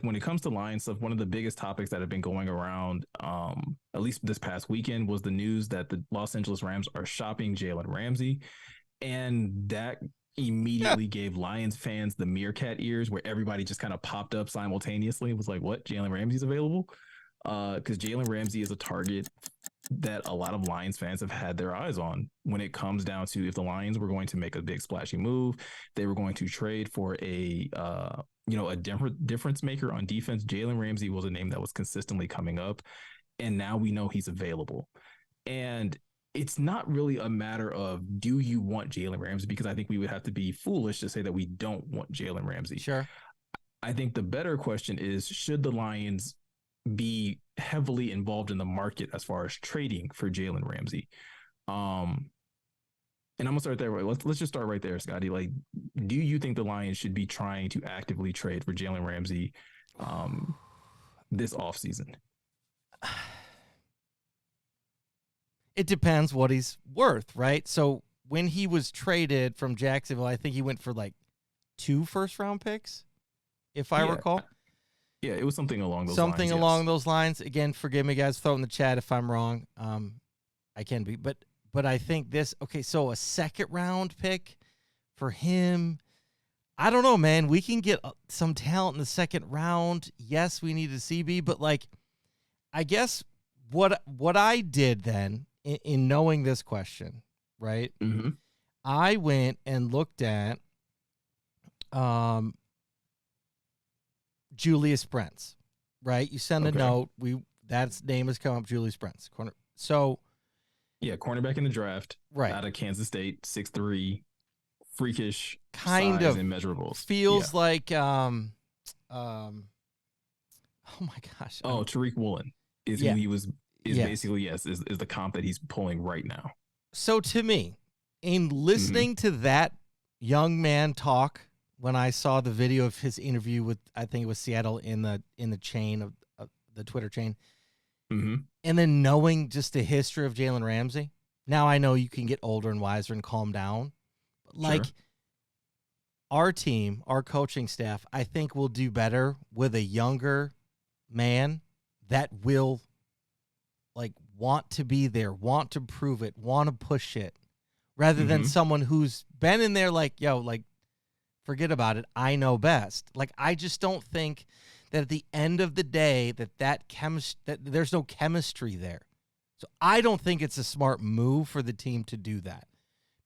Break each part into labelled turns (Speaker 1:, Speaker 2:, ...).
Speaker 1: when it comes to Lions stuff, one of the biggest topics that have been going around, at least this past weekend, was the news that the Los Angeles Rams are shopping Jalen Ramsey. And that immediately gave Lions fans the meerkat ears, where everybody just kind of popped up simultaneously. It was like, what? Jalen Ramsey's available? Because Jalen Ramsey is a target that a lot of Lions fans have had their eyes on when it comes down to if the Lions were going to make a big splashy move, they were going to trade for a difference maker on defense. Jalen Ramsey was a name that was consistently coming up, and now we know he's available. And it's not really a matter of do you want Jalen Ramsey, because I think we would have to be foolish to say that we don't want Jalen Ramsey.
Speaker 2: Sure.
Speaker 1: I think the better question is, should the Lions be heavily involved in the market as far as trading for Jalen Ramsey? And I'm gonna start there. Let's just start right there, Scotty. Like, do you think the Lions should be trying to actively trade for Jalen Ramsey this offseason?
Speaker 2: It depends what he's worth, right? So when he was traded from Jacksonville, I think he went for like 2 first-round picks, if I recall.
Speaker 1: Yeah, it was something along those lines.
Speaker 2: Something along those lines. Again, forgive me, guys. Throw it in the chat if I'm wrong. I can be, but I think this. Okay, so a second-round pick for him. I don't know, man. We can get some talent in the second round. Yes, we need a CB, but like, I guess what I did then in knowing this question, right?
Speaker 1: Mm-hmm.
Speaker 2: I went and looked at Julius Brents, right? You send a note. That name has come up, Julius Brents. So,
Speaker 1: yeah, cornerback in the draft,
Speaker 2: right,
Speaker 1: out of Kansas State, 6'3", freakish,
Speaker 2: kind
Speaker 1: size
Speaker 2: of
Speaker 1: and measurables.
Speaker 2: Feels like oh my gosh.
Speaker 1: Oh, Tariq Woolen is who he was. Basically is the comp that he's pulling right now. So
Speaker 2: to me, in listening to that young man talk, when I saw the video of his interview with, I think it was Seattle in the chain of the Twitter chain, and then knowing just the history of Jalen Ramsey, now I know you can get older and wiser and calm down. But like our team, our coaching staff, I think will do better with a younger man that will like want to be there, want to prove it, want to push it, rather than someone who's been in there like, yo, like, forget about it. I know best. Like, I just don't think that at the end of the day that there's no chemistry there. So I don't think it's a smart move for the team to do that,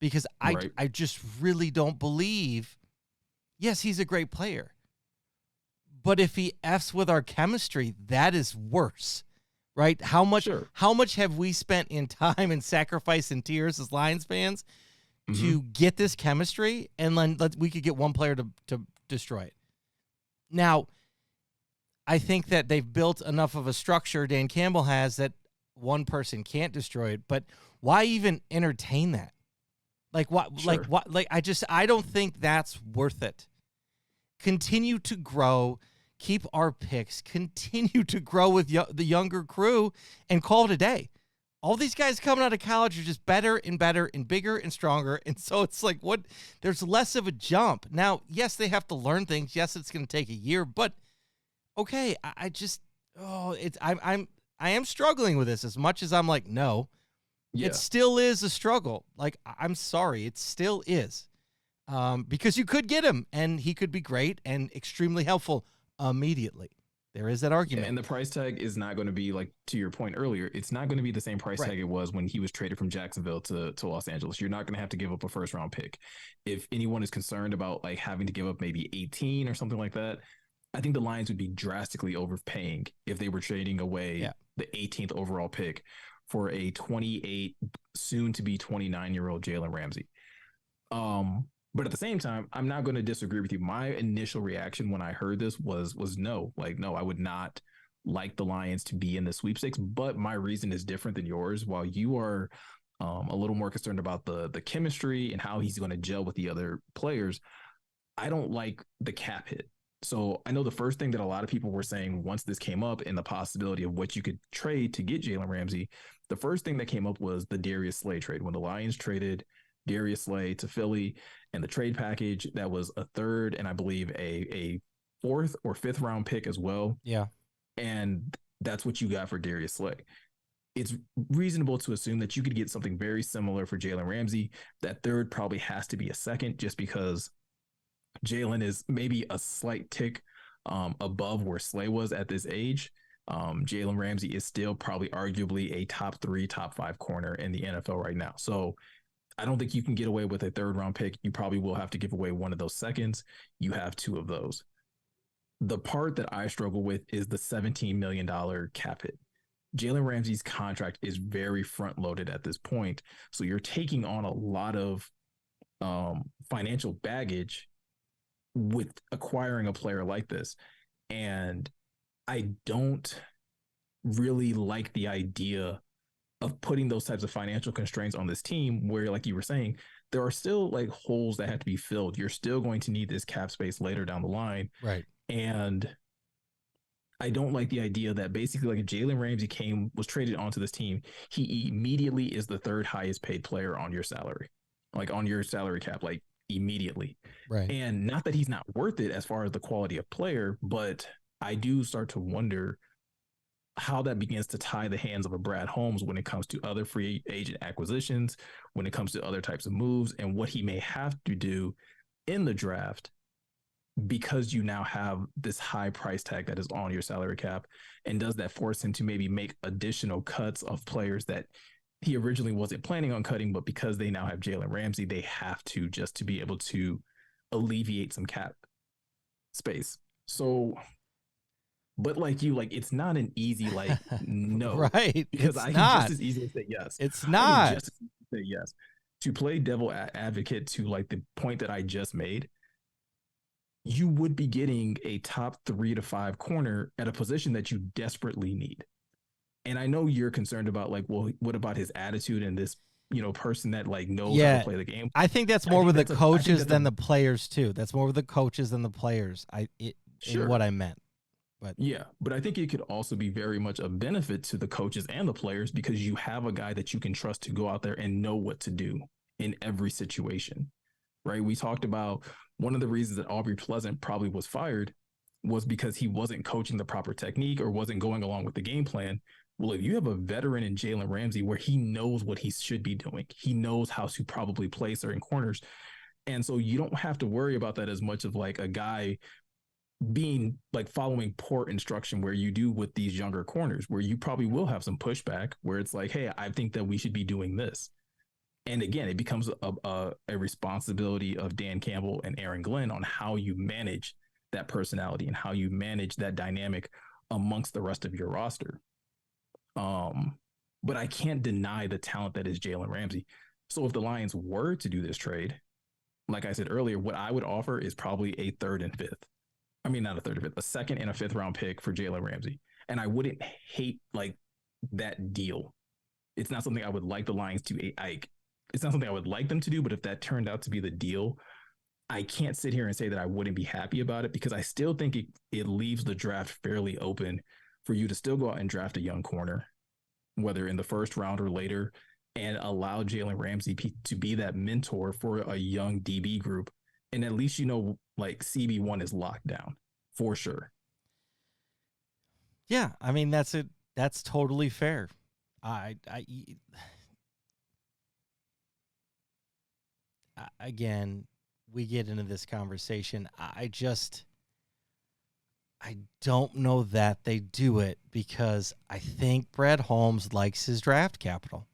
Speaker 2: because I just really don't believe. Yes, he's a great player, but if he F's with our chemistry, that is worse. Right? How much have we spent in time and sacrifice and tears as Lions fans to get this chemistry, and then we could get one player to destroy it. Now, I think that they've built enough of a structure, Dan Campbell has, that one person can't destroy it, but why even entertain that? Like what? Like what? Like I don't think that's worth it. Continue to grow. Keep our picks, continue to grow with the younger crew, and call it a day. All these guys coming out of college are just better and better and bigger and stronger, and so it's like, what? There's less of a jump. Now, yes, they have to learn things. Yes, it's going to take a year, but okay, I am struggling with this as much as I'm like, no, it still is a struggle. Like, I'm sorry, it still is, because you could get him, and he could be great and extremely helpful immediately. There is that argument.
Speaker 1: And the price tag is not going to be, like, to your point earlier, it's not going to be the same price tag it was when he was traded from Jacksonville to Los Angeles. You're not going to have to give up a first round pick. If anyone is concerned about like having to give up maybe 18 or something like that, I think the Lions would be drastically overpaying if they were trading away the 18th overall pick for a 28, soon to be 29-year-old Jalen Ramsey. But at the same time, I'm not going to disagree with you. My initial reaction when I heard this was no. Like, no, I would not like the Lions to be in the sweepstakes. But my reason is different than yours. While you are a little more concerned about the chemistry and how he's going to gel with the other players, I don't like the cap hit. So I know the first thing that a lot of people were saying once this came up and the possibility of what you could trade to get Jalen Ramsey, the first thing that came up was the Darius Slay trade. When the Lions traded Darius Slay to Philly, and the trade package that was a third and I believe a 4th or 5th round pick as well.
Speaker 2: Yeah.
Speaker 1: And that's what you got for Darius Slay. It's reasonable to assume that you could get something very similar for Jalen Ramsey. That 3rd probably has to be a 2nd, just because Jalen is maybe a slight tick above where Slay was at this age. Jalen Ramsey is still probably arguably a top 3, top 5 corner in the NFL right now. So I don't think you can get away with a 3rd round pick. You probably will have to give away one of those 2nds. You have 2 of those. The part that I struggle with is the $17 million cap hit. Jalen Ramsey's contract is very front loaded at this point. So you're taking on a lot of financial baggage with acquiring a player like this. And I don't really like the idea of putting those types of financial constraints on this team where, like you were saying, there are still like holes that have to be filled. You're still going to need this cap space later down the line.
Speaker 2: Right.
Speaker 1: And I don't like the idea that basically like if Jalen Ramsey was traded onto this team, he immediately is the 3rd highest paid player on your salary, like on your salary cap, like immediately.
Speaker 2: Right.
Speaker 1: And not that he's not worth it as far as the quality of player, but I do start to wonder how that begins to tie the hands of a Brad Holmes when it comes to other free agent acquisitions, when it comes to other types of moves, and what he may have to do in the draft, because you now have this high price tag that is on your salary cap. And does that force him to maybe make additional cuts of players that he originally wasn't planning on cutting, but because they now have Jalen Ramsey, they have to, just to be able to alleviate some cap space. So, but like you, like it's not an easy like no,
Speaker 2: right?
Speaker 1: Because
Speaker 2: it's
Speaker 1: I
Speaker 2: not.
Speaker 1: can just as easily say yes.
Speaker 2: It's not.
Speaker 1: I can just as easily say yes. To play devil advocate to like the point that I just made, you would be getting a top 3 to 5 corner at a position that you desperately need. And I know you're concerned about like, well, what about his attitude and this, person that like knows how to play the game?
Speaker 2: I think that's more with the coaches than the players too. That's more with the coaches than the players. In what I meant. But
Speaker 1: yeah, but I think it could also be very much a benefit to the coaches and the players because you have a guy that you can trust to go out there and know what to do in every situation, right? We talked about one of the reasons that Aubrey Pleasant probably was fired was because he wasn't coaching the proper technique or wasn't going along with the game plan. Well, if you have a veteran in Jalen Ramsey where he knows what he should be doing, he knows how to probably play certain corners. And so you don't have to worry about that as much of like a guy being like following poor instruction where you do with these younger corners, where you probably will have some pushback where it's like, hey, I think that we should be doing this. And again, it becomes a responsibility of Dan Campbell and Aaron Glenn on how you manage that personality and how you manage that dynamic amongst the rest of your roster. But I can't deny the talent that is Jalen Ramsey. So if the Lions were to do this trade, like I said earlier, what I would offer is probably a 3rd and 5th. I mean, not a 3rd and 5th, a 2nd and a 5th round pick for Jalen Ramsey. And I wouldn't hate like that deal. It's not something I would like the Lions to, it's not something I would like them to do, but if that turned out to be the deal, I can't sit here and say that I wouldn't be happy about it because I still think it leaves the draft fairly open for you to still go out and draft a young corner, whether in the 1st round or later, and allow Jalen Ramsey to be that mentor for a young DB group. And at least, like CB1 is locked down for sure.
Speaker 2: Yeah. I mean, that's it. That's totally fair. Again, we get into this conversation. I don't know that they do it because I think Brad Holmes likes his draft capital.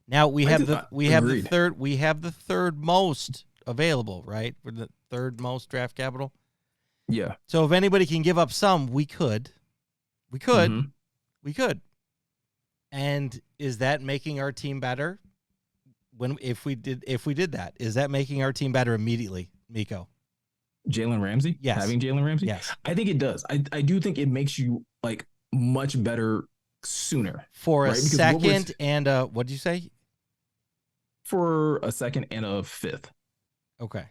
Speaker 2: Now we have the third most available, right? We're the 3rd most draft capital.
Speaker 1: Yeah.
Speaker 2: So if anybody can give up some, we could. And is that making our team better? If we did that, is that making our team better immediately, Meko?
Speaker 1: Jalen Ramsey?
Speaker 2: Yes.
Speaker 1: Having Jalen Ramsey?
Speaker 2: Yes.
Speaker 1: I think it does. I do think it makes you like much better sooner.
Speaker 2: For a 2nd and what did you say?
Speaker 1: For a 2nd and a 5th.
Speaker 2: Okay.